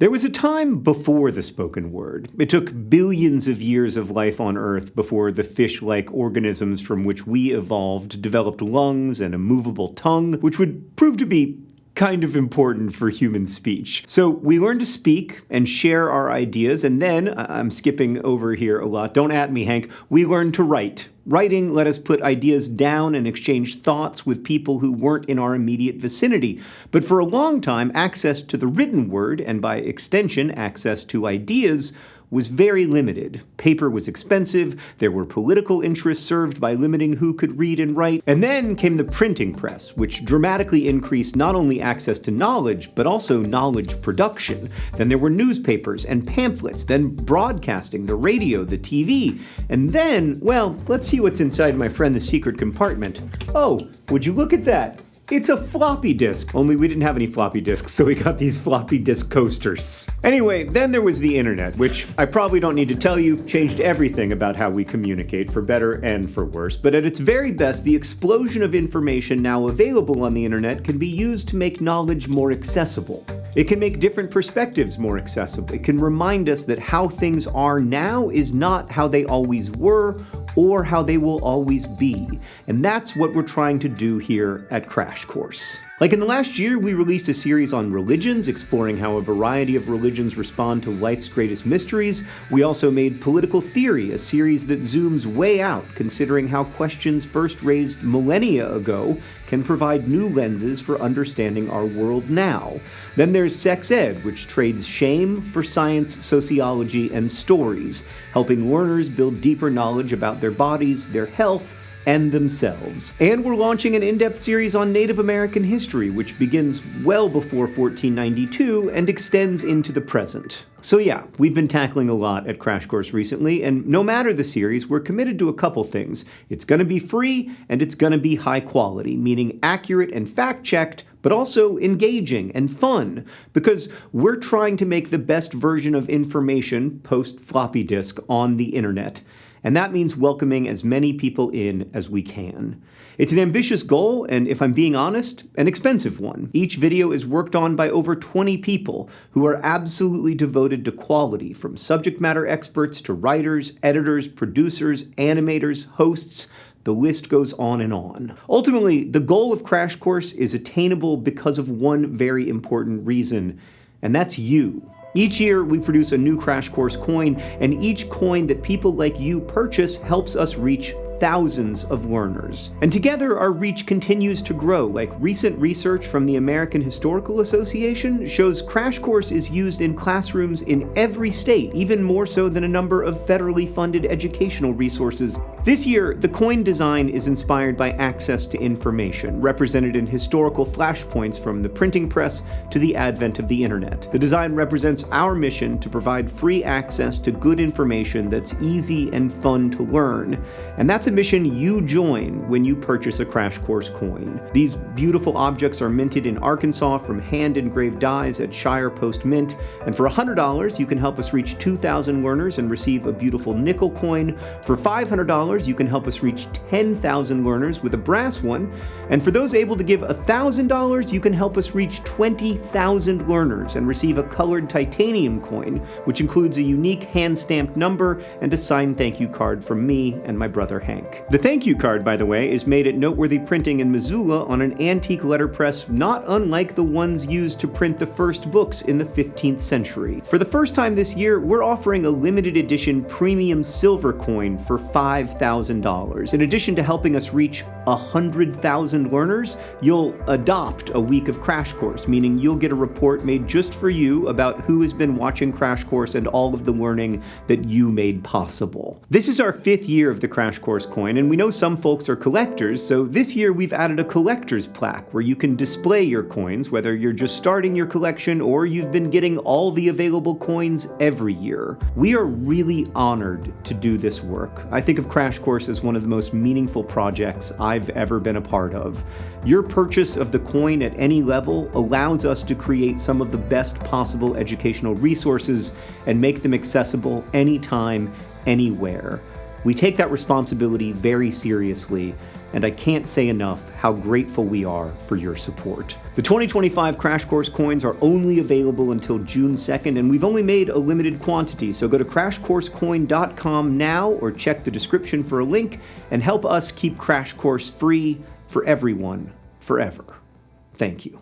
There was a time before the spoken word. It took billions of years of life on Earth before the fish-like organisms from which we evolved developed lungs and a movable tongue, which would prove to be kind of important for human speech. So we learned to speak and share our ideas, and then, I'm skipping over here a lot, don't at me, Hank, we learned to write. Writing let us put ideas down and exchange thoughts with people who weren't in our immediate vicinity. But for a long time, access to the written word, and by extension, access to ideas, was very limited. Paper was expensive, there were political interests served by limiting who could read and write, and then came the printing press, which dramatically increased not only access to knowledge, but also knowledge production. Then there were newspapers and pamphlets, then broadcasting, the radio, the TV, and then, well, let's see what's inside my friend the secret compartment. Oh, would you look at that? It's a floppy disk, only we didn't have any floppy disks, so we got these floppy disk coasters. Anyway, then there was the internet, which I probably don't need to tell you, changed everything about how we communicate, for better and for worse. But at its very best, the explosion of information now available on the internet can be used to make knowledge more accessible. It can make different perspectives more accessible. It can remind us that how things are now is not how they always were, or how they will always be. And that's what we're trying to do here at Crash Course. Like in the last year, we released a series on religions, exploring how a variety of religions respond to life's greatest mysteries. We also made Political Theory, a series that zooms way out, considering how questions first raised millennia ago can provide new lenses for understanding our world now. Then there's Sex Ed, which trades shame for science, sociology, and stories, helping learners build deeper knowledge about their bodies, their health, and themselves. And we're launching an in-depth series on Native American history, which begins well before 1492 and extends into the present. So yeah, we've been tackling a lot at Crash Course recently, and no matter the series, we're committed to a couple things. It's gonna be free, and it's gonna be high quality, meaning accurate and fact-checked, but also engaging and fun, because we're trying to make the best version of information post-floppy disk on the internet. And that means welcoming as many people in as we can. It's an ambitious goal, and if I'm being honest, an expensive one. Each video is worked on by over 20 people who are absolutely devoted to quality, from subject matter experts to writers, editors, producers, animators, hosts. The list goes on and on. Ultimately, the goal of Crash Course is attainable because of one very important reason, and that's you. Each year, we produce a new Crash Course coin, and each coin that people like you purchase helps us reach thousands of learners. And together, our reach continues to grow. Like recent research from the American Historical Association shows Crash Course is used in classrooms in every state, even more so than a number of federally funded educational resources. This year, the coin design is inspired by access to information, represented in historical flashpoints from the printing press to the advent of the internet. The design represents our mission to provide free access to good information that's easy and fun to learn. And that's a mission you join when you purchase a Crash Course coin. These beautiful objects are minted in Arkansas from hand-engraved dies at Shire Post Mint, and for $100, you can help us reach 2,000 learners and receive a beautiful nickel coin. For $500, you can help us reach 10,000 learners with a brass one, and for those able to give $1,000, you can help us reach 20,000 learners and receive a colored titanium coin, which includes a unique hand-stamped number and a signed thank you card from me and my brother Hank. The thank you card, by the way, is made at Noteworthy Printing in Missoula on an antique letterpress not unlike the ones used to print the first books in the 15th century. For the first time this year, we're offering a limited edition premium silver coin for $5,000. In addition to helping us reach 100,000 learners, you'll adopt a week of Crash Course, meaning you'll get a report made just for you about who has been watching Crash Course and all of the learning that you made possible. This is our 5th year of the Crash Course coin, and we know some folks are collectors, so this year we've added a collector's plaque where you can display your coins, whether you're just starting your collection or you've been getting all the available coins every year. We are really honored to do this work. I think of Crash Course as one of the most meaningful projects I've ever been a part of. Your purchase of the coin at any level allows us to create some of the best possible educational resources and make them accessible anytime, anywhere. We take that responsibility very seriously, and I can't say enough how grateful we are for your support. The 2025 Crash Course coins are only available until June 2nd, and we've only made a limited quantity, so go to crashcoursecoin.com now or check the description for a link and help us keep Crash Course free for everyone, forever. Thank you.